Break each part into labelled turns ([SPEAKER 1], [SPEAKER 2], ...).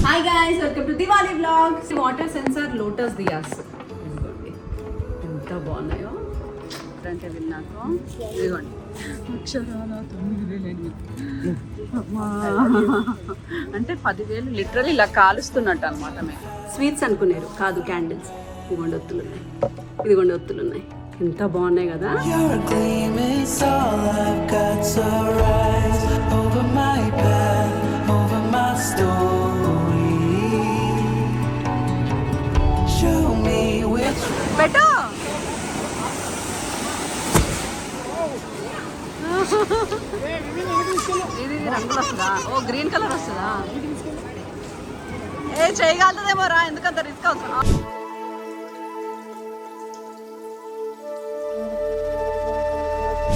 [SPEAKER 1] Hi guys, welcome to Diwali vlogs. Water sensor lotus diyas ఇదిగోండి, ఎంత బాగున్నాయో. అంటే విన్నాక ఇదిగోండి, అక్షరాల 9,000 అంటే 10,000 లిటరల్ ఇలా కాలుస్తున్నట్టు అనమాట. మేము స్వీట్స్ అనుకున్నారు, కాదు క్యాండిల్స్. ఇదిగోండి ఒత్తులు ఉన్నాయి, ఇదిగోండి ఒత్తులు ఉన్నాయి, ఎంత బాగున్నాయి కదా. పెట్టు, ఇది రంగులు వస్తుందా? ఓ గ్రీన్ కలర్ వస్తుందా? ఏ చేయగలుగుతుందేమో రా, ఎందుకంత రిస్క్ అవుతుందా?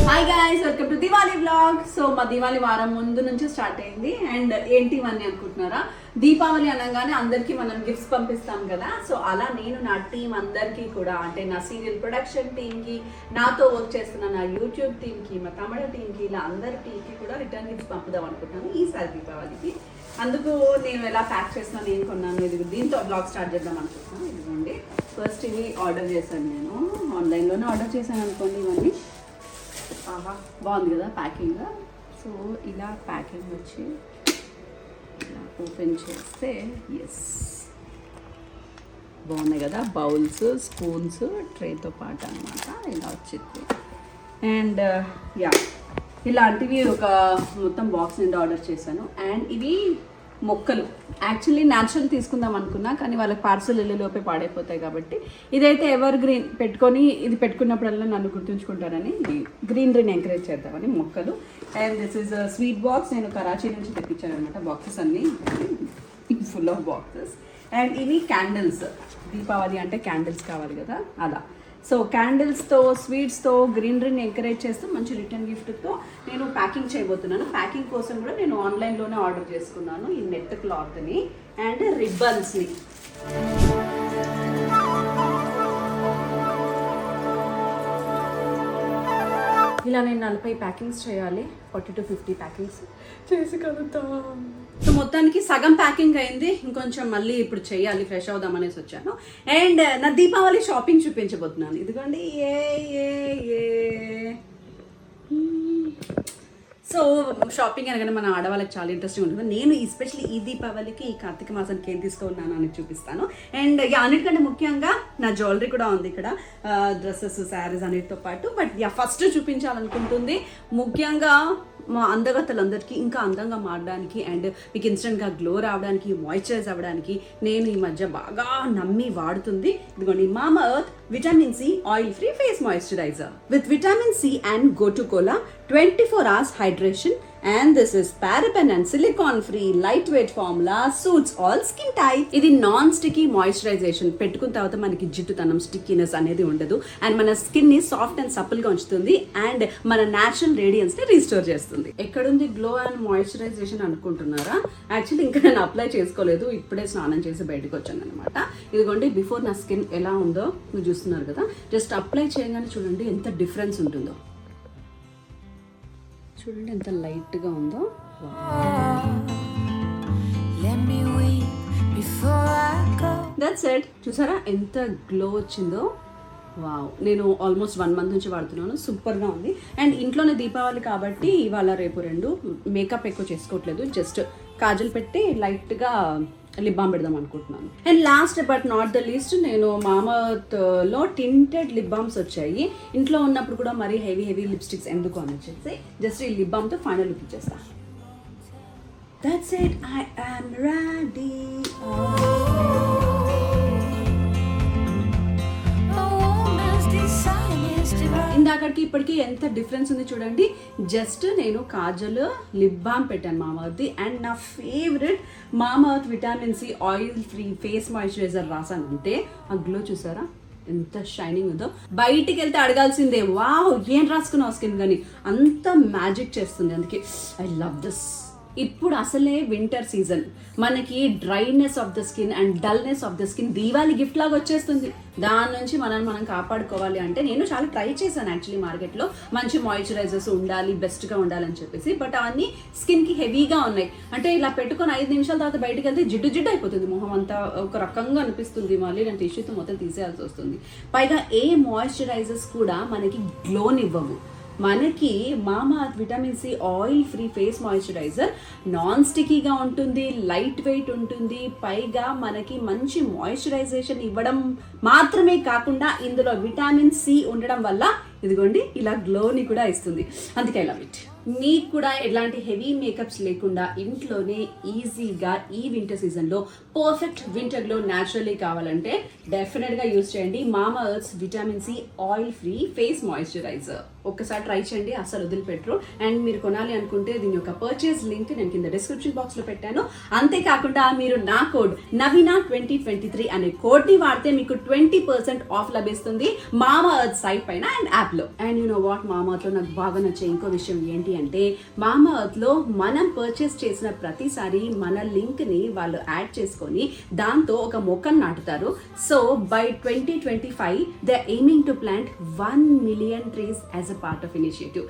[SPEAKER 1] Hi guys, welcome to Diwali vlog. So మా దివాళీ వారం ముందు నుంచి స్టార్ట్ అయింది. అండ్ ఏంటి ఇవన్నీ అనుకుంటున్నారా? దీపావళి అనగానే అందరికీ మనం గిఫ్ట్స్ పంపిస్తాం కదా. సో అలా నేను నా టీం అందరికీ కూడా, అంటే నా సీరియల్ ప్రొడక్షన్ టీమ్కి, నాతో వర్క్ చేస్తున్న నా యూట్యూబ్ టీమ్కి, మా తమిళ టీమ్కి, ఇలా అందరి టీమ్కి కూడా రిటర్న్ గిఫ్ట్స్ పంపుదాం అనుకుంటున్నాను ఈసారి దీపావళికి. అందుకు నేను ఎలా ప్యాక్ చేస్తున్నాను, నేను కొన్నాను, ఇది దీంతో బ్లాగ్ స్టార్ట్ చేద్దాం అనుకుంటున్నాను. ఇదిగోండి, ఫస్ట్ ఇవి ఆర్డర్ చేశాను, నేను ఆన్లైన్లోనే ఆర్డర్ చేశాను అనుకోండి. ఇవన్నీ ఆహా బాగుంది కదా ప్యాకింగ్. సో ఇలా ప్యాకింగ్ వచ్చి ఇలా ఓపెన్ చేస్తే ఎస్ బాగున్నాయి కదా, బౌల్స్, స్పూన్స్, ట్రేతో పాటు అనమాట. ఇలా వచ్చింది. అండ్ యా, ఇలాంటివి ఒక మొత్తం బాక్స్ నుండి ఆర్డర్ చేశాను. అండ్ ఇవి మొక్కలు యాక్చువల్లీ న్యాచురల్ తీసుకుందాం అనుకున్నా, కానీ వాళ్ళకి పార్సల్ వెళ్ళేలోపే పాడైపోతాయి కాబట్టి ఇదైతే ఎవర్ గ్రీన్ పెట్టుకొని, ఇది పెట్టుకున్నప్పుడల్లా నన్ను గుర్తుంచుకుంటారని గ్రీనరీని ఎంకరేజ్ చేద్దామని మొక్కలు. And this is sweet box. నేను కరాచీ నుంచి తెప్పించాను అనమాట. బాక్సెస్ అన్నీ ఫుల్ ఆఫ్ బాక్సెస్. అండ్ ఇవి క్యాండిల్స్, దీపావళి అంటే క్యాండిల్స్ కావాలి కదా, అలా. సో క్యాండిల్స్తో, స్వీట్స్తో గ్రీనరీని ఎంకరేజ్ చేస్తూ మంచి రిటర్న్ గిఫ్ట్తో నేను ప్యాకింగ్ చేయబోతున్నాను. ప్యాకింగ్ కోసం కూడా నేను ఆన్లైన్లోనే ఆర్డర్ చేసుకున్నాను ఈ నెట్ క్లాత్ని అండ్ రిబ్బన్స్ని. ఇలా నేను 40 ప్యాకింగ్స్ చేయాలి, 40 to 50 ప్యాకింగ్స్ చేసి కలుగుతా. సో మొత్తానికి సగం ప్యాకింగ్ అయింది, ఇంకొంచెం మళ్ళీ ఇప్పుడు చేయాలి, ఫ్రెష్ అవుదాం అనేసి వచ్చాను. అండ్ నా దీపావళి షాపింగ్ చూపించబోతున్నాను. ఇదిగోండి, ఏ ఏ ఏ సో షాపింగ్ అనగానే మన ఆడవాళ్ళకి చాలా ఇంట్రెస్టింగ్ ఉంటుంది. నేను ఎస్పెషల్లీ ఈ దీపావళికి, ఈ కార్తీక మాసానికి ఏం తీసుకున్నాను అని చూపిస్తాను. అండ్ అన్నిటికంటే ముఖ్యంగా నా జ్యువెలరీ కూడా ఉంది ఇక్కడ, డ్రెస్సెస్, శారీస్ అన్నిటితో పాటు. బట్ ఫస్ట్ చూపించాలనుకుంటుంది ముఖ్యంగా మా అందగత్తలందరికీ ఇంకా అందంగా మారడానికి అండ్ మీకు ఇన్స్టెంట్గా గ్లో రావడానికి, మాయిశ్చరైజ్ అవ్వడానికి నేను ఈ మధ్య బాగా నమ్మి వాడుతుంది ఇదిగోండి Mamaearth vitamin C oil free face moisturiser with vitamin C and gotu kola 24 hours hydration. And this is paraben and silicone free lightweight formula, suits all skin types. ఇది నాన్ స్టిక్కీ మాయిశ్చరైజేషన్. పెట్టుకున్న తర్వాత మనకి జిడ్డుతనం, స్టిక్కీనెస్ అనేది ఉండదు. And మన skin ని soft and supple గా ఉంచుతుంది. అండ్ మన న్యాచురల్ రేడియన్స్ ని రీస్టోర్ చేస్తుంది. ఎక్కడుంది గ్లో అండ్ మాయిశ్చరైజేషన్ అనుకుంటున్నారా? యాక్చువల్లీ ఇంకా నేను అప్లై చేసుకోలేదు, ఇప్పుడే స్నానం చేసి బయటకు వచ్చాను అనమాట. ఇదిగోండి బిఫోర్ నా స్కిన్ ఎలా ఉందో మీరు చూస్తున్నారు కదా. జస్ట్ అప్లై చేయగానే చూడండి ఎంత డిఫరెన్స్ ఉంటుందో. చూడండి ఎంత లైట్గా ఉందో. That's it. చూసారా ఎంత గ్లో వచ్చిందో. వావ్, నేను ఆల్మోస్ట్ 1 month నుంచి వాడుతున్నాను, సూపర్గా ఉంది. అండ్ ఇంట్లోనే దీపావళి కాబట్టి ఇవాళ రేపు 2 మేకప్ ఎక్కువ చేసుకోవట్లేదు, జస్ట్ కాజల్ పెట్టి లైట్గా లిప్ బామ్ పెడదాం అనుకుంటున్నాను. And last but not the least, నేను మామా ఎర్త్లో టింటెడ్ లిప్ బామ్స్ వచ్చాయి. ఇంట్లో ఉన్నప్పుడు కూడా మరీ హెవీ లిప్స్టిక్స్ ఎందుకు అని వచ్చేసి జస్ట్ ఈ లిప్ బామ్తో ఫైనల్ లుక్ ఇచ్చేస్తాను. That's it, I am ready. ఇందాకటికి ఇప్పటికీ ఎంత డిఫరెన్స్ ఉంది చూడండి. జస్ట్ నేను కాజల్, లిప్ బామ్ పెట్టాను మామా ఎర్త్ అండ్ నా favourite Mamaearth vitamin C oil free face moisturiser రాసాను. అంతే ఆ గ్లో చూసారా ఎంత షైనింగ్ ఉందో. బయటికి వెళ్తే అడగాల్సిందే, వావ్ ఏం రాసుకున్నావు స్కిన్ కానీ, అంత మ్యాజిక్ చేస్తుంది. అందుకే ఐ లవ్ దిస్. ఇప్పుడు అసలే వింటర్ సీజన్, మనకి dryness of the skin and dullness of the skin Diwali gift లాగా వచ్చేస్తుంది. దాని నుంచి మనం కాపాడుకోవాలి అంటే నేను చాలా ట్రై చేశాను యాక్చువల్లీ మార్కెట్లో మంచి మాయిశ్చరైజర్స్ ఉండాలి, బెస్ట్గా ఉండాలని చెప్పేసి. బట్ అవన్నీ స్కిన్కి హెవీగా ఉన్నాయి. అంటే ఇలా పెట్టుకొని 5 నిమిషాల తర్వాత బయటకు వెళ్తే జిడ్డు అయిపోతుంది, మొహం అంతా ఒక రకంగా అనిపిస్తుంది. మళ్ళీ నేను టిష్యూతో మొత్తం తీసేయాల్సి వస్తుంది. పైగా ఏ మాయిశ్చరైజర్స్ కూడా మనకి గ్లోనివ్వవు. మనకి Mamaearth vitamin C oil free face moisturiser non స్టిక్కీగా ఉంటుంది, లైట్ వెయిట్ ఉంటుంది. పైగా మనకి మంచి మాయిశ్చరైజేషన్ ఇవ్వడం మాత్రమే కాకుండా ఇందులో విటమిన్ సి ఉండడం వల్ల ఇదిగోండి ఇలా గ్లోని కూడా ఇస్తుంది. అందుకే ఐ లవ్ ఇట్. మీకు కూడా ఎలాంటి హెవీ మేకప్స్ లేకుండా ఇంట్లోనే ఈజీగా ఈ వింటర్ సీజన్లో పర్ఫెక్ట్ వింటర్ గ్లో న్యాచురల్లీ కావాలంటే డెఫినెట్గా యూజ్ చేయండి Mamaearth vitamin C oil free face moisturiser. ఒక్కసారి ట్రై చేయండి, అసలు వదిలిపెట్టరు. అండ్ మీరు కొనాలి అనుకుంటే దీని యొక్క పర్చేస్ లింక్ నేను కింద డిస్క్రిప్షన్ బాక్స్లో పెట్టాను. అంతేకాకుండా మీరు నా కోడ్ నవీనా 2023 అనే కోడ్ని వాడితే మీకు 20% ఆఫ్ లభిస్తుంది మామాఅర్త్ సైట్ పైన అండ్ యాప్లో. అండ్ యూ నో వాట్, మామాఅర్త్లో నాకు బాగా నచ్చే ఇంకో విషయం ఏంటి అంటే మామాఅర్త్లో మనం పర్చేస్ చేసిన ప్రతిసారి మన లింక్ని వాళ్ళు యాడ్ చేసుకొని దాంతో ఒక మొక్కను నాటుతారు. So by 2025 they are aiming to plant 1 million trees as a part of initiative.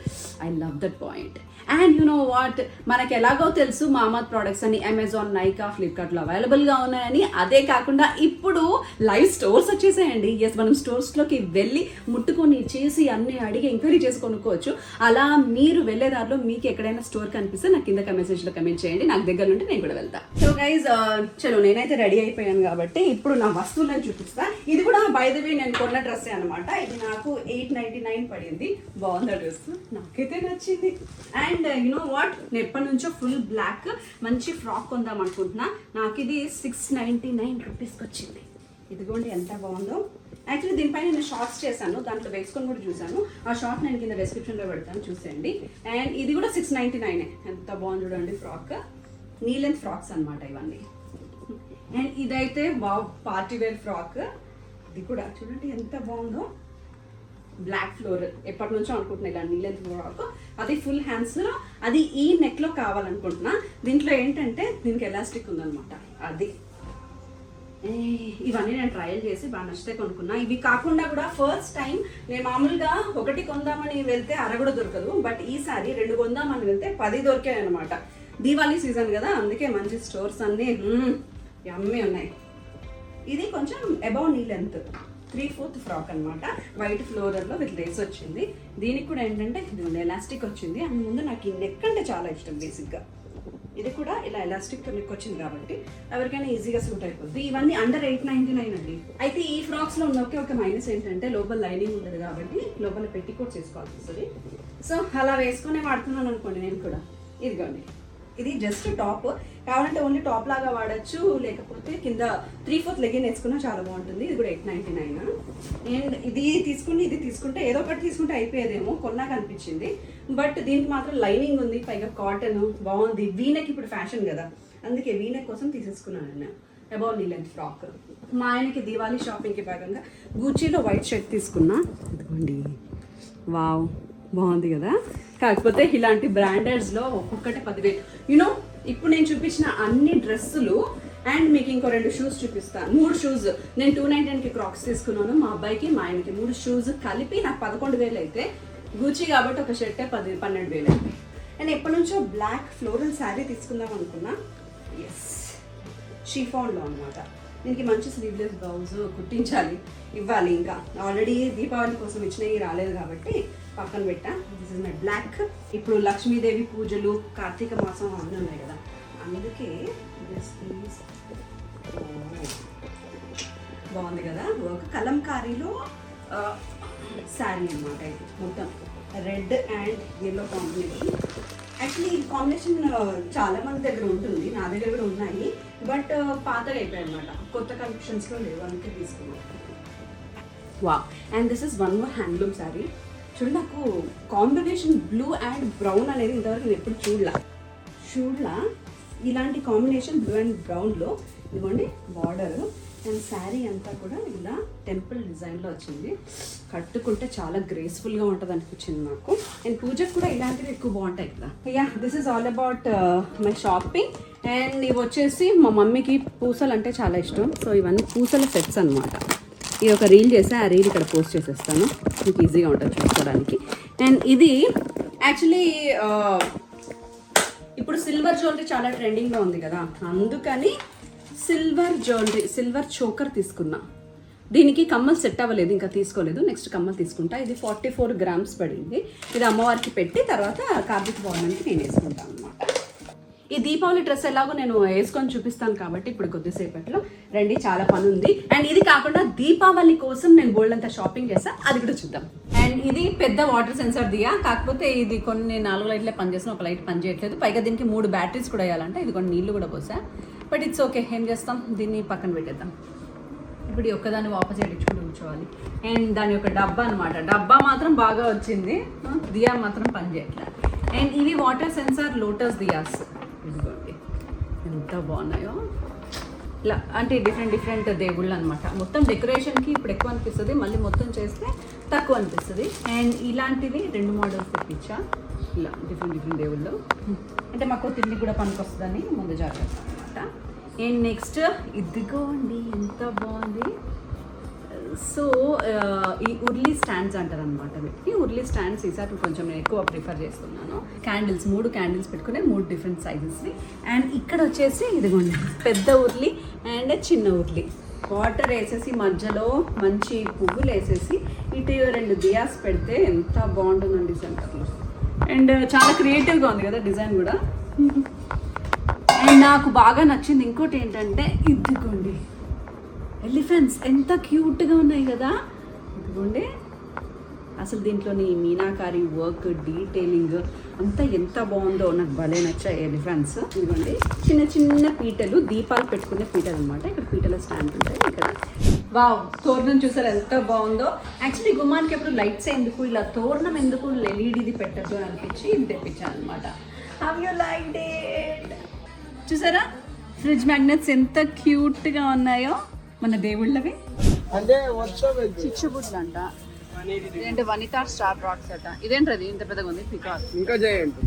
[SPEAKER 1] I love that point. And you know what, మనకి ఎలాగో తెలుసు మామాఅర్త్ ప్రోడక్ట్స్ అని అమెజాన్, నైకా, ఫ్లిప్కార్ట్లో అవైలబుల్గా ఉన్నాయని. అదే కాకుండా ఇప్పుడు లైవ్ స్టోర్స్ వచ్చేసాయండి. ఎస్, మనం స్టోర్స్లోకి వెళ్ళి ముట్టుకొని చేసి అన్ని అడిగి ఎంక్వైరీ చేసి కొనుక్కోవచ్చు. అలా మీరు వెళ్ళేదారిలో మీకు ఎక్కడైనా స్టోర్ కనిపిస్తే నాకు కింద మెసేజ్లో కమెంట్ చేయండి, నాకు దగ్గర నుండి నేను కూడా వెళ్తా. సో గైజ్, చలో నేనైతే రెడీ అయిపోయాను కాబట్టి ఇప్పుడు నా వస్తువులను చూపిస్తా. ఇది కూడా బై ద వే నేను కొన్న డ్రెస్సే అనమాట. ఇది నాకు 899 పడింది. బాగుంది డ్రెస్, నాకైతే నచ్చింది. అండ్ యు నో వాట్, నేను ఎప్పటి నుంచో ఫుల్ బ్లాక్ మంచి ఫ్రాక్ కొందాం అనుకుంటున్నా. నాకు ఇది 699 రూపీస్కి వచ్చింది. ఇదిగోండి ఎంత బాగుందో. యాక్చువల్లీ దీనిపైన నేను షార్ట్స్ చేశాను, దాంట్లో వేసుకొని కూడా చూసాను. ఆ షార్ట్ నేను కింద డిస్క్రిప్షన్లో పెడతాను, చూసేయండి. అండ్ ఇది కూడా 699. ఎంత బాగుంది చూడండి ఫ్రాక్. నీ లెంత్ ఫ్రాక్స్ అనమాట ఇవన్నీ. అండ్ ఇదైతే పార్టీ వేర్ ఫ్రాక్. ఇది కూడా చూడండి ఎంత బాగుందో. బ్లాక్ ఫ్లోర్, ఎప్పటి నుంచో అనుకుంటున్నా ఇలా నీ లెంత్ ఫ్రాక్. అది ఫుల్ హ్యాండ్స్, అది ఈ నెక్లో కావాలనుకుంటున్నా. దీంట్లో ఏంటంటే దీనికి ఎలాస్టిక్ ఉందనమాట. అది ఇవన్నీ నేను ట్రయల్ చేసి బాగా నచ్చితే కొనుక్కున్నా. ఇవి కాకుండా కూడా ఫస్ట్ టైం నేను మామూలుగా ఒకటి కొందామని వెళ్తే కూడా దొరకదు. బట్ ఈసారి 2 కొందామని వెళ్తే 10 దొరికాయి అనమాట. దీవాళీ సీజన్ కదా, అందుకే మంచి స్టోర్స్ అన్నీ యమ్మీ ఉన్నాయి. ఇది కొంచెం అబౌవ్ నీ లెంత్ 3/4 ఫ్రాక్ అనమాట. వైట్ ఫ్లోరర్లో విత్ లేస్ వచ్చింది. దీనికి కూడా ఏంటంటే ఇది ఎలాస్టిక్ వచ్చింది. అండ్ ముందు నాకు ఈ నెక్ అంటే చాలా ఇష్టం బేసిక్గా. ఇది కూడా ఇలా ఎలాస్టిక్ నెక్ వచ్చింది కాబట్టి ఎవరికైనా ఈజీగా సూట్ అయిపోద్ది. ఇవన్నీ అండర్ 899 అండి. అయితే ఈ ఫ్రాక్స్లో ఉన్న ఒక మైనస్ ఏంటంటే లోపల లైనింగ్ ఉండదు కాబట్టి లోపల పెట్టికోట్ చేసుకోవాల్సి వస్తుంది. సో అలా వేసుకునే వాడుతున్నాను అనుకోండి నేను కూడా. ఇదిగోండి, ఇది జస్ట్ టాప్, కావాలంటే ఓన్లీ టాప్ లాగా వాడచ్చు, లేకపోతే కింద 3/4 లెగిన్ వేసుకున్నా చాలా బాగుంటుంది. ఇది కూడా 899. అండ్ ఇది తీసుకుంటే ఏదో ఒకటి తీసుకుంటే అయిపోయేదేమో కొన్నాక అనిపించింది. బట్ దీనికి మాత్రం లైనింగ్ ఉంది, పైగా కాటన్ బాగుంది. వీనెక్ ఇప్పుడు ఫ్యాషన్ కదా, అందుకే వీనెక్ కోసం తీసేసుకున్నాను నేను. Above knee length frock. మా ఆయనకి దివాళీ షాపింగ్కి భాగంగా గూచీలో వైట్ షర్ట్ తీసుకున్నా. ఇదిగోండి, వావ్ బాగుంది కదా. కాకపోతే ఇలాంటి బ్రాండెడ్స్లో ఒక్కొక్కటి 10,000. యూనో ఇప్పుడు నేను చూపించిన అన్ని డ్రెస్సులు అండ్ మీకు ఇంకో 2 షూస్ చూపిస్తాను. 3 షూస్ నేను 299కి క్రాక్స్ తీసుకున్నాను. మా అబ్బాయికి మా ఆయనకి 3 షూస్ కలిపి నాకు 11,000 అయితే, గూచీ కాబట్టి ఒక షర్టే 12,000 అయితే. నేను ఎప్పటి నుంచో బ్లాక్ ఫ్లోరల్ శారీ తీసుకుందాం అనుకున్నా. ఎస్, షిఫాన్లో అనమాట. దీనికి మంచి స్లీవ్లెస్ బ్లౌజ్ కుట్టించాలి, ఇవ్వాలి. ఇంకా ఆల్రెడీ దీపావళి కోసం ఇచ్చినవి రాలేదు కాబట్టి పక్కన పెట్టా. This is my black. ఇప్పుడు లక్ష్మీదేవి పూజలు, కార్తీక మాసం అన్నీ ఉన్నాయి కదా, అందుకే దిస్ ఈజ్ బాగుంది కదా. ఒక కలంకారీలో శారీ అనమాట. ఇది మొత్తం red and yellow combination. Actually ఈ కాంబినేషన్ చాలా మంది దగ్గర ఉంటుంది, నా దగ్గర కూడా ఉన్నాయి. బట్ పాతగా అయిపోయాయి అనమాట, కొత్త కలెక్షన్స్లో లేవు, అందుకే తీసుకున్నాను. వా, and this is one more handloom sari. చూడండి, నాకు కాంబినేషన్ బ్లూ అండ్ బ్రౌన్ అనేది ఇంతవరకు నేను ఎప్పుడు చూడలా. ఇలాంటి కాంబినేషన్ బ్లూ అండ్ బ్రౌన్లో ఇదిగోండి బార్డర్. అండ్ శారీ అంతా కూడా ఇలా టెంపుల్ డిజైన్లో వచ్చింది. కట్టుకుంటే చాలా గ్రేస్ఫుల్గా ఉంటుంది అనిపించింది నాకు. అండ్ పూజకు కూడా ఇలాంటివి ఎక్కువ బాగుంటాయి కదా. Yeah, this is all about my shopping. And ఇవి వచ్చేసి మా మమ్మీకి పూసలు అంటే చాలా ఇష్టం. సో ఇవన్నీ పూసల సెట్స్ అనమాట. ఇది ఒక రీల్ చేసి ఆ రీల్ ఇక్కడ పోస్ట్ చేసేస్తాను, మీకు ఈజీగా ఉంటుంది చూసుకోవడానికి. అండ్ ఇది యాక్చువల్లీ ఇప్పుడు సిల్వర్ జ్యువెలరీ చాలా ట్రెండింగ్లో ఉంది కదా, అందుకని సిల్వర్ జ్యువెలరీ, సిల్వర్ చోకర్ తీసుకున్నా. దీనికి కమ్మలు సెట్ అవ్వలేదు, ఇంకా తీసుకోలేదు. నెక్స్ట్ కమ్మలు తీసుకుంటా. ఇది 44 grams పడింది. ఇది అమ్మవారికి పెట్టి తర్వాత కార్తీక పౌర్ణమికి నేను వేసుకుంటాను అనమాట. ఈ దీపావళి డ్రెస్ ఎలాగో నేను వేసుకొని చూపిస్తాను కాబట్టి ఇప్పుడు కొద్దిసేపట్లో రండి, చాలా పని ఉంది. అండ్ ఇది కాకుండా దీపావళి కోసం నేను బోల్డ్ అంతా షాపింగ్ చేస్తాను, అది కూడా చూద్దాం. అండ్ ఇది పెద్ద వాటర్ సెన్సార్ దియా, కాకపోతే ఇది కొన్ని 4 లైట్లే పనిచేసిన, ఒక లైట్ పని చేయట్లేదు. పైగా దీనికి 3 బ్యాటరీస్ కూడా వేయాలంటే ఇది కొన్ని నీళ్లు కూడా పోసా. బట్ ఇట్స్ ఓకే, ఏం చేస్తాం, దీన్ని పక్కన పెట్టేద్దాం. ఇప్పుడు ఈ ఒక్కదాన్ని వాపస్ చేయించుకుంటూ కూర్చోవాలి. అండ్ దాని యొక్క డబ్బా అనమాట, డబ్బా మాత్రం బాగా వచ్చింది, దియా మాత్రం పని చేయట్లేదు. అండ్ ఇవి వాటర్ సెన్సార్ లోటస్ దియాస్, ఇదిగోండి ఎంత బాగున్నాయో. ఇలా అంటే డిఫరెంట్ దేవుళ్ళు అనమాట. మొత్తం డెకరేషన్కి ఇప్పుడు ఎక్కువ అనిపిస్తుంది, మళ్ళీ మొత్తం చేస్తే తక్కువ అనిపిస్తుంది. అండ్ ఇలాంటివి 2 మోడల్స్ తెప్పించా, ఇలా డిఫరెంట్ దేవుళ్ళు. అంటే మాకు తిండి కూడా పనికొస్తుందని ముందు జాగ్రత్త అనమాట. అండ్ నెక్స్ట్ ఇదిగోండి ఎంత బాగుంది. సో ఈ ఉర్లీ స్టాండ్స్ అంటారు అనమాట. వీటికి ఉర్లీ స్టాండ్స్ ఈసారి కొంచెం నేను ఎక్కువ ప్రిఫర్ చేస్తున్నాను. క్యాండిల్స్ 3 క్యాండిల్స్ పెట్టుకునే 3 డిఫరెంట్ సైజెస్వి. అండ్ ఇక్కడ వచ్చేసి ఇదిగోండి పెద్ద ఉర్లీ అండ్ చిన్న ఉర్లీ. వాటర్ వేసేసి మధ్యలో మంచి పువ్వులు వేసేసి ఇటు 2 దియాస్ పెడితే ఎంత బాగుంటుందండి సెంటర్లో. అండ్ చాలా క్రియేటివ్గా ఉంది కదా డిజైన్ కూడా. అండ్ నాకు బాగా నచ్చింది ఇంకోటి ఏంటంటే ఇదిగోండి ఎలిఫెంట్స్ ఎంత క్యూట్గా ఉన్నాయి కదా. ఇదిగోండి అసలు దీంట్లోని మీనాకారి వర్క్, డీటెయిలింగ్ అంతా ఎంత బాగుందో, నాకు భలే నచ్చాయి ఎలిఫెంట్స్. ఇదిగోండి చిన్న పీటలు, దీపాలు పెట్టుకునే పీటలు అనమాట. ఇక్కడ పీటల స్టాండ్ ఉంటాయి ఇక్కడ. వావ్, తోరణం చూసారు ఎంత బాగుందో. యాక్చువల్లీ గుమ్మానికి ఎప్పుడు లైట్స్ ఎందుకు, ఇలా తోరణం ఎందుకు ఎల్ఈడిది పెట్టద్దు అనిపించి ఇది తెప్పించాను అనమాట. How you like it? చూసారా ఫ్రిడ్జ్ మ్యాగ్నెట్స్ ఎంత క్యూట్గా ఉన్నాయో మన దేవుళ్ళవి.
[SPEAKER 2] అంటే
[SPEAKER 1] చిచ్చుబుడ్లు అంట, ఇదేంటి వనితా స్టార్ రాక్స్ అట. ఇదేంటది ఇంత పెద్దగా ఉంది? పికాక్
[SPEAKER 2] ఇంకా జయంట్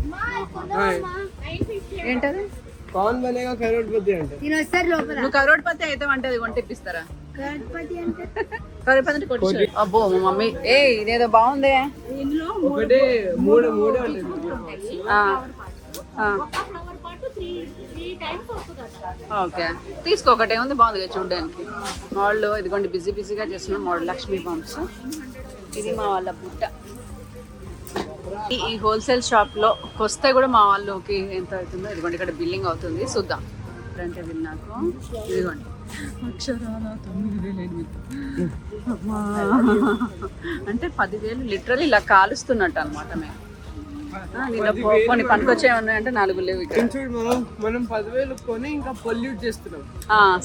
[SPEAKER 1] ఏంటది?
[SPEAKER 2] कौन बनेगा करोड़पति అంటే
[SPEAKER 1] నువ్వు కరోడ్పతి అయితే అంటే అది కొంటే ఇప్పిస్తారా? కరోడ్పతి కొట్టి అబ్బో మా మమ్మీ ఏ ఇదేదో బాగుంది.
[SPEAKER 2] ఒకటి మూడు ఉంటుంది.
[SPEAKER 1] ఓకే తీసుకో, ఒకటే ఉంది బాగుంది చూడడానికి. వాళ్ళు ఇదిగోండి బిజీగా చేస్తున్న మోడల్ లక్ష్మీ బాంబ్స్. ఇది మా వాళ్ళ బుట్ట. ఈ హోల్సేల్ షాప్లో వస్తే కూడా మా వాళ్ళకి ఎంత అవుతుందో ఇదిగోండి ఇక్కడ బిల్లింగ్ అవుతుంది, చూద్దాం. అంటే బిల్ నాకు ఇదిగోండి అక్షరాల 9,000 అంటే 10,000 లిటరల్ ఇలా కాలుస్తున్నట్టు అనమాట. మేము కొన్ని పనికొచ్చే ఉన్నాయంటే 4 లేవు ఇక్కడ.
[SPEAKER 2] మనం 10,000 కొని ఇంకా పొల్యూట్ చేస్తున్నాం.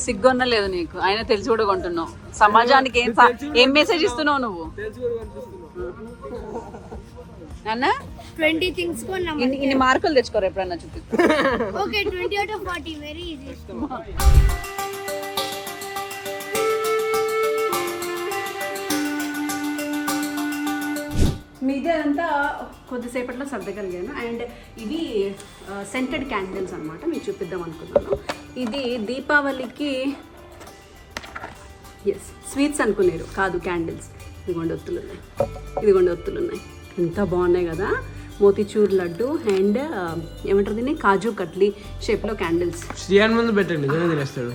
[SPEAKER 1] సిగ్గున్న లేదు నీకు, అయినా తెలిసి కూడా కొంటున్నావు. సమాజానికి ఏం మెసేజ్ ఇస్తున్నావు నువ్వు? నాన్న
[SPEAKER 3] 20 things కొన్నాం.
[SPEAKER 1] ఇన్ని మార్కులు తెచ్చుకోరు ఎప్పుడన్నా చూపి.
[SPEAKER 3] Okay 20 out of 40 very easy.
[SPEAKER 1] మీదే అంతా కొద్దిసేపట్లో సర్దగలిగాను. అండ్ ఇవి సెంటెడ్ క్యాండిల్స్ అనమాట, మీకు చూపిద్దాం అనుకున్నాను. ఇది దీపావళికి స్వీట్స్ అనుకునేరు కాదు, క్యాండిల్స్. ఇదిగోండి ఒత్తులు ఉన్నాయి, ఎంత బాగున్నాయి కదా. మోతిచూర్ లడ్డు అండ్ ఏమంటారు దీన్ని, కాజు కట్లీ షేప్లో క్యాండిల్స్.
[SPEAKER 2] శ్రీయాన్ ముందు పెట్టండి తినేస్తాడు.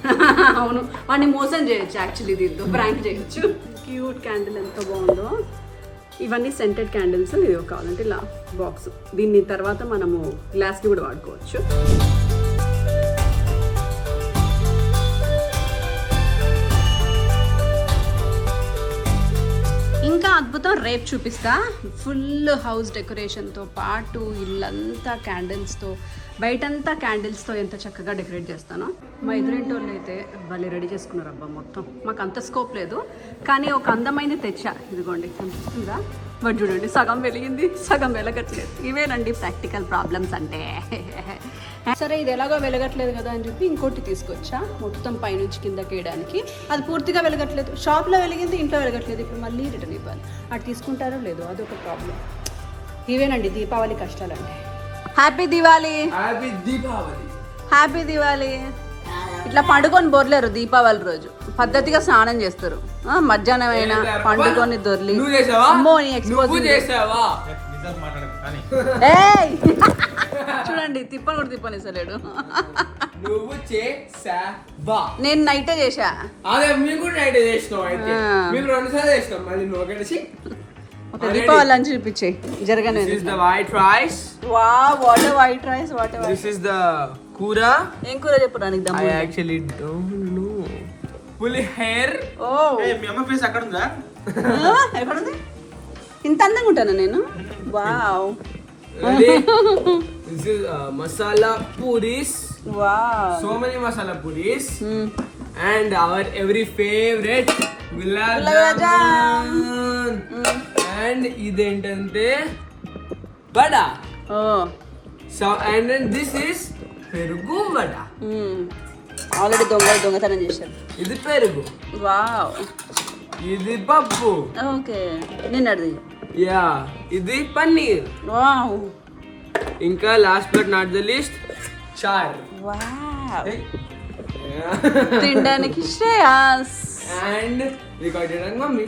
[SPEAKER 1] అవును, వాడిని మోసం చేయొచ్చు, యాక్చువల్లీ దీంతో ప్రాంక్ చేయొచ్చు. క్యూట్ క్యాండిల్ ఎంత బాగుందో. ఇవన్నీ సెంటెడ్ క్యాండిల్స్. ఇది కావాలంటే ఇలా బాక్స్, దీన్ని తర్వాత మనము గ్లాస్కి కూడా వాడుకోవచ్చు. ఇంకా అద్భుతం రేపు చూపిస్తా. ఫుల్ హౌస్ డెకరేషన్తో పాటు ఇల్లంతా క్యాండిల్స్తో, బయటంతా క్యాండిల్స్తో ఎంత చక్కగా డెకరేట్ చేస్తానో. మా ఎదురింటోళ్ళు అయితే వాళ్ళు రెడీ చేసుకున్నారు అబ్బా మొత్తం. మాకు అంత స్కోప్ లేదు కానీ ఒక అందమైన తెచ్చా. ఇదిగోండి కనిపిస్తుందా, బట్ చూడండి సగం వెలిగింది సగం వెలగట్లేదు. ఇవేనండి ప్రాక్టికల్ ప్రాబ్లమ్స్ అంటే. సరే ఇది ఎలాగో వెలగట్లేదు కదా అని చెప్పి ఇంకోటి తీసుకొచ్చా మొత్తం పైనుంచి కిందకి వేయడానికి. అది పూర్తిగా వెలగట్లేదు. షాప్లో వెలిగింది, ఇంట్లో వెలగట్లేదు. ఇప్పుడు మళ్ళీ రిటర్న్ ఇవ్వాలి. అది తీసుకుంటారో లేదో అదొక ప్రాబ్లం. ఇవేనండి దీపావళి కష్టాలంటే. Happy Diwali.
[SPEAKER 2] Happy Deepavali.
[SPEAKER 1] Happy Diwali. ఇట్లా పండుకొని బొర్లేరు దీపావళి రోజు. పద్ధతిగా స్నానం చేస్తారు. మధ్యాహ్నం అయినా పండుకొని దొర్లి చూడండి తిప్పని కూడా తిప్పనిసలేడు.
[SPEAKER 2] నువ్వు చేసావా?
[SPEAKER 1] నేను నైటే చేసా.
[SPEAKER 2] అదే మేము కూడా నైట్ చేసినాం. అయితే మేము 2 సార్లు చేసినాం. మళ్ళీ నువ్వు కలిసి
[SPEAKER 1] దీపావళి అని చూపించే జరగనే.
[SPEAKER 2] This is the white rice.
[SPEAKER 1] Wow, what a white rice, what a white.
[SPEAKER 2] This is the kura.
[SPEAKER 1] ఏం కూర చెప్పడానికి దమ్ము?
[SPEAKER 2] I actually don't know. Fully hair.
[SPEAKER 1] Oh.
[SPEAKER 2] Hey, మీ అమ్మ ఫేస్ అక్కడ ఉందా?
[SPEAKER 1] ఎక్కడుంది? ఇంత అందంగా ఉంటాను నేను. Wow.
[SPEAKER 2] This is masala puris.
[SPEAKER 1] Wow.
[SPEAKER 2] So many masala puris. And our every favorite gulab jamun. And ఇదేంటంటే vada.
[SPEAKER 1] Oh.
[SPEAKER 2] So and then this is పెరుగు వడ.
[SPEAKER 1] ఆల్రెడీ దొంగతనం చేశారు.
[SPEAKER 2] ఇది పెరుగు.
[SPEAKER 1] వావ్.
[SPEAKER 2] ఇది పప్పు.
[SPEAKER 1] ఓకే నిన్నది.
[SPEAKER 2] యా ఇది పన్నీర్.
[SPEAKER 1] వావ్.
[SPEAKER 2] ఇంకా last but not the least చార్.
[SPEAKER 1] వావ్. తినడానికి శ్రేయాస్.
[SPEAKER 2] అండ్ రికార్డ్ చేయడానికి మమ్మీ.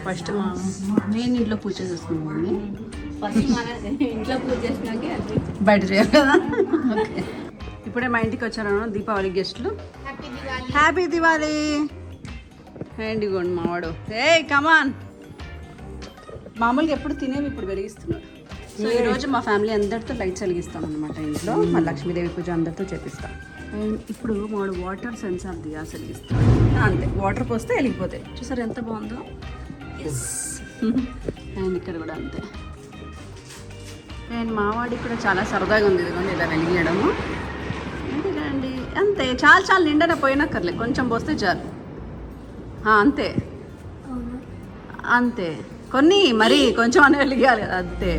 [SPEAKER 1] ఫస్ట్ నేను ఇంట్లో పూజ చేసుకున్నాను.
[SPEAKER 3] ఫస్ట్ మన ఇంట్లో పూజ చేసినాకే
[SPEAKER 1] బయట చేయాలి కదా. ఓకే ఇప్పుడే మా ఇంటికి వచ్చారు దీపావళి గెస్ట్లు.
[SPEAKER 3] Happy Diwali.
[SPEAKER 1] Happy Diwali. Hand ఇవ్వండి మావాడు. ఏ కమాన్. మామూలుగా ఎప్పుడు తినేవి ఇప్పుడు వెలిగిస్తున్నాడు. సో ఈరోజు మా ఫ్యామిలీ అందరితో లైట్స్ వెలిగిస్తాం అనమాట ఇంట్లో. మా లక్ష్మీదేవి పూజ అందరితో చేపిస్తాం. అండ్ ఇప్పుడు మాడు వాటర్ సెన్సార్ దియాస్ వెలిగిస్తాం. అంతే వాటర్ పోస్తే వెలిగిపోతాయి. చూసారు ఎంత బాగుందో. ఎస్. అండ్ ఇక్కడ కూడా అంతే. అండ్ మావాడికి కూడా చాలా సరదాగా ఉంది ఇదిగోండి ఇలా వెలిగించడము. ఎందుకండి అంతే చాలా నిండన పోయినక్కర్లే, కొంచెం పోస్తే చాలు. అంతే అంతే కొన్ని మరి కొంచెం అని వెలిగాలి కదా అంతే.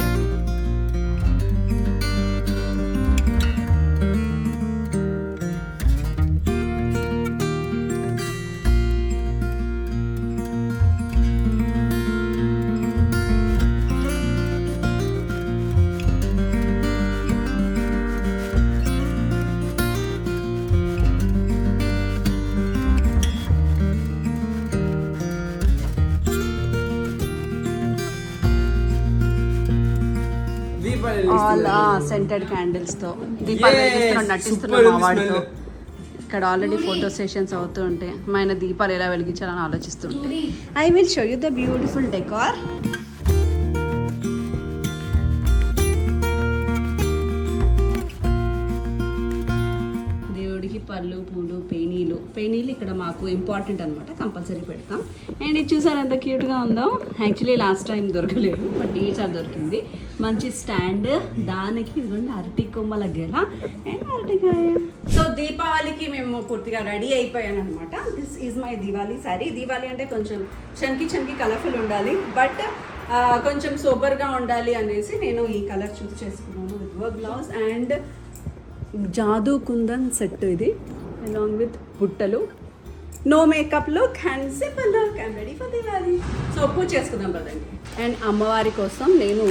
[SPEAKER 1] ఆల్ సెంటెడ్ క్యాండిల్స్ తో దీపాలు వెలిగిస్తున్నాడు, నటిస్తున్నాడు మా వాడితో. ఇక్కడ ఆల్రెడీ ఫోటో సెషన్స్ అవుతూ ఉంటాయి. మా ఆయన దీపాలు ఎలా వెలిగించాలని ఆలోచిస్తుంటే I will show you the beautiful decor. దేవుడికి పళ్ళు పూలు పేనీలు ఇక్కడ మాకు ఇంపార్టెంట్ అనమాట, కంపల్సరీ పెడతాం. అండ్ ఇది చూసారు ఎంత క్యూట్గా ఉందో. యాక్చువల్లీ లాస్ట్ టైం దొరకలేదు బట్ ఈసారి దొరికింది. మంచి స్టాండ్, దానికి ఇదిగోండి అరటి కొమ్మల గెల అండ్ అరటికాయ. సో దీపావళికి మేము పూర్తిగా రెడీ అయిపోయాను అనమాట. This is my Diwali sari. Diwali అంటే కొంచెం చంకి కలర్ఫుల్ ఉండాలి బట్ కొంచెం సూపర్గా ఉండాలి అనేసి నేను ఈ కలర్ చూస్ చేసుకున్నాను with work blouse and jadau kundan set. ఇది అలాంగ్ విత్ బుట్టలు, no makeup look and simple look. I'm ready for Diwali. So puja చేసుకుందాం కదండి. అండ్ అమ్మవారి కోసం నేను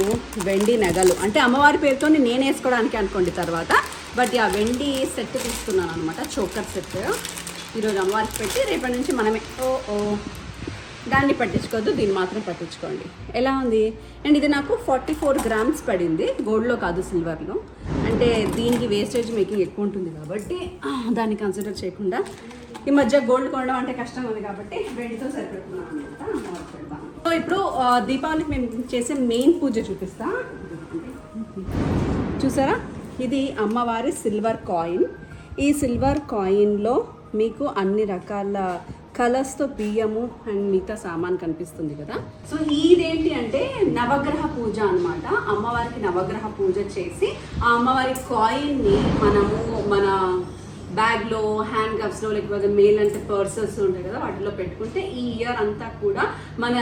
[SPEAKER 1] వెండి నగలు, అంటే అమ్మవారి పేరుతో నేను వేసుకోవడానికి అనుకోండి తర్వాత, బట్ ఆ వెండి సెట్ తీసుకున్నాను అనమాట, చోకర్ సెట్. ఈరోజు అమ్మవారికి పెట్టి రేపటి నుంచి మనమే దాన్ని పట్టించుకోవద్దు, దీన్ని మాత్రం పట్టించుకోండి. ఎలా ఉంది? అండ్ ఇది నాకు 44 grams పడింది, గోల్డ్లో కాదు సిల్వర్లో. అంటే దీనికి వేస్టేజ్ మేకింగ్ ఎక్కువ ఉంటుంది కాబట్టి దాన్ని కన్సిడర్ చేయకుండా ఈ మధ్య గోల్డ్ కొనడం అంటే కష్టం ఉంది కాబట్టి వెండితో సరిపెడుతున్నాను అనమాట. సో ఇప్పుడు దీపావళికి మేము చేసే మెయిన్ పూజ చూపిస్తా. చూసారా, ఇది అమ్మవారి సిల్వర్ కాయిన్. ఈ సిల్వర్ కాయిన్లో మీకు అన్ని రకాల కలర్స్తో బియ్యము అండ్ మిగతా సామాన్ కనిపిస్తుంది కదా. సో ఇదేంటి అంటే నవగ్రహ పూజ అన్నమాట. అమ్మవారికి నవగ్రహ పూజ చేసి ఆ అమ్మవారి కాయిన్ని మనము మన బ్యాగ్లో, హ్యాండ్ కప్స్లో, లేకపోతే మెయిల్ అంటే పర్సెస్ ఉంటాయి కదా వాటిలో పెట్టుకుంటే ఈ ఇయర్ అంతా కూడా మన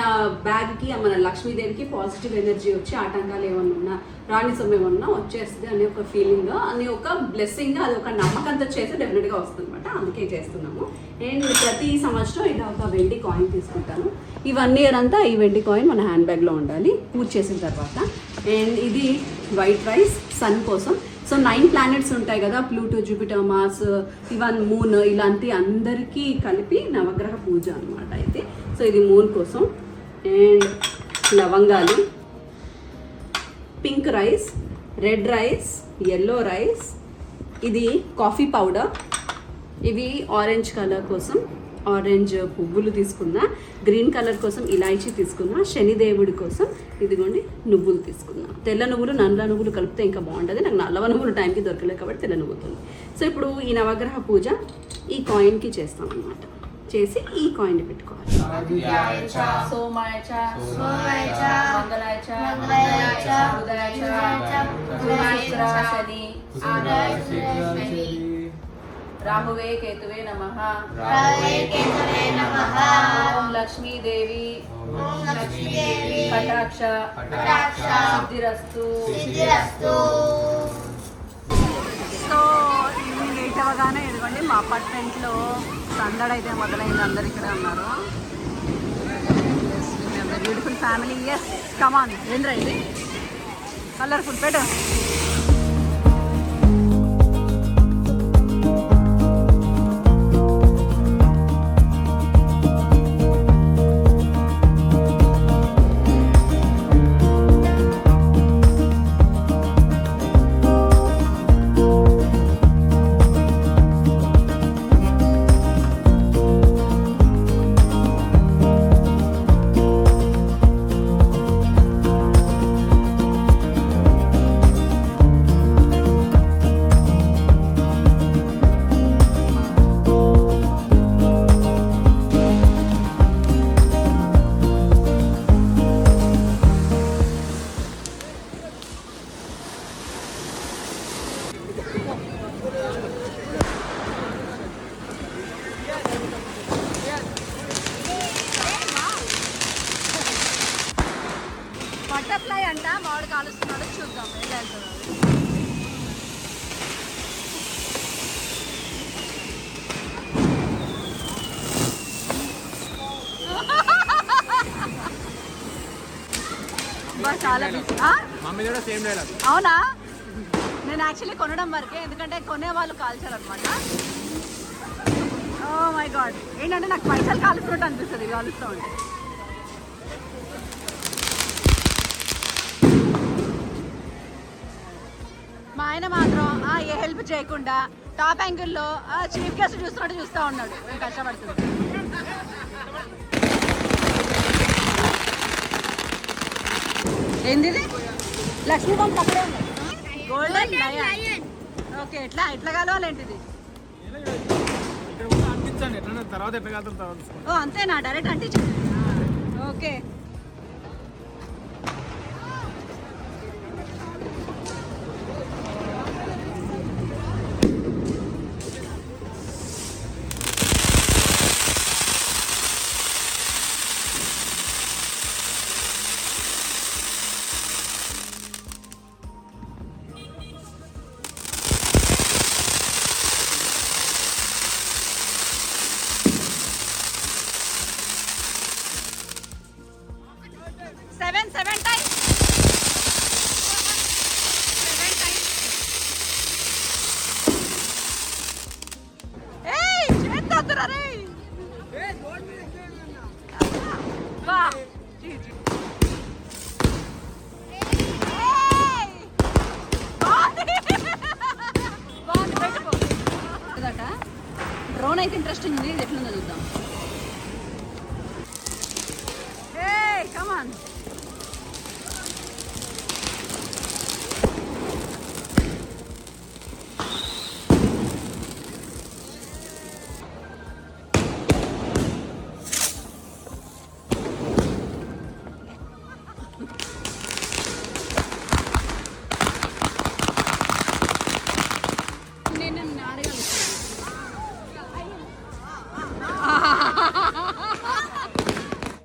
[SPEAKER 1] బ్యాగ్కి, మన లక్ష్మీదేవికి పాజిటివ్ ఎనర్జీ వచ్చి ఆటంకాలు ఏమన్నా ఉన్నా, రాణి సొమ్ము ఏమన్నా వచ్చేస్తుంది అనే ఒక ఫీలింగ్, అనే ఒక బ్లెస్సింగ్, అది ఒక నమ్మకంతో చేస్తే డెఫినెట్గా వస్తుంది అనమాట. అందుకే చేస్తున్నాము. అండ్ ప్రతి సంవత్సరం ఇలా ఒక వెండి కాయిన్ తీసుకుంటాను. ఈ 1 ఇయర్ అంతా ఈ వెండి కాయిన్ మన హ్యాండ్ బ్యాగ్లో ఉండాలి పూజ చేసిన తర్వాత. అండ్ ఇది వైట్ రైస్ సన్ కోసం. సో 9 ప్లానెట్స్ ఉంటాయి కదా, Pluto, Jupiter, Mars, even moon, ఇలాంటి అందరికీ కలిపి నవగ్రహ పూజ అనమాట. అయితే సో ఇది మూన్ కోసం. అండ్ లవంగాలు, pink rice, red rice, yellow rice, ఇది కాఫీ పౌడర్, ఇవి ఆరెంజ్ కలర్ కోసం ఆరెంజ్ పువ్వులు తీసుకున్నా, గ్రీన్ కలర్ కోసం ఇలాచీ తీసుకున్నా, శనిదేవుడి కోసం ఇదిగోండి నువ్వులు తీసుకున్నా. తెల్ల నువ్వులు, నల్ల నువ్వులు కలిపితే ఇంకా బాగుంటుంది. నాకు నల్ల నువ్వులు టైంకి దొరకలేదు కాబట్టి తెల్ల నువ్వుతుంది. సో ఇప్పుడు ఈ నవగ్రహ పూజ ఈ కాయిన్కి చేస్తాం అన్నమాట. చేసి ఈ కాయిన్ పెట్టుకోవాలి.
[SPEAKER 3] రాహువే కేతువే నమః. ఓం లక్ష్మీదేవి కటాక్ష సిద్ధిరస్తు.
[SPEAKER 1] సో ఈవినింగ్ 8 అవ్వగానే ఇదిగోండి మా అపార్ట్మెంట్లో సందడి అయితే మొదలైంది. అందరు ఇక్కడే ఉన్నారు. Beautiful family. ఎస్ కమాన్ ఏంద్రా ఇది కలర్ఫుల్ పెట్టు. బటర్ఫ్లై అంట, మామిడి కాలుస్తున్నాడు. చూద్దాం ఏం వెళ్తున్నాడు. చాలా అవునా? నేను యాక్చువల్లీ కొనడం వరకే, ఎందుకంటే కొనే వాళ్ళు కాల్చారనమాట. ఓ మై గాడ్, ఏంటంటే నాకు పైసలు కాలుస్తున్నట్టు అనిపిస్తుంది కాలుస్తూ ఉంటే. మా ఆయన మాత్రం ఏ హెల్ప్ చేయకుండా టాప్ యాంగిల్లో చీఫ్ గెస్ట్ చూస్తున్నట్టు చూస్తూ ఉన్నాడు. కష్టపడుతుంది. ఏంది లక్ష్మీకాంత్ అక్కడే ఉంది. Golden lion. ఓకే, ఎట్లా కలవాలి ఏంటిది? ఓ అంతేనా, డైరెక్ట్ అంటించు. Okay seven times. 7 times. Hey, చేత్తరా రే. వా జీ జీ. డ్రోన్ అయితే ఇంట్రెస్టింగ్ ఉంది. ఇది ఎట్లుందో చూద్దాం. Hey, come on.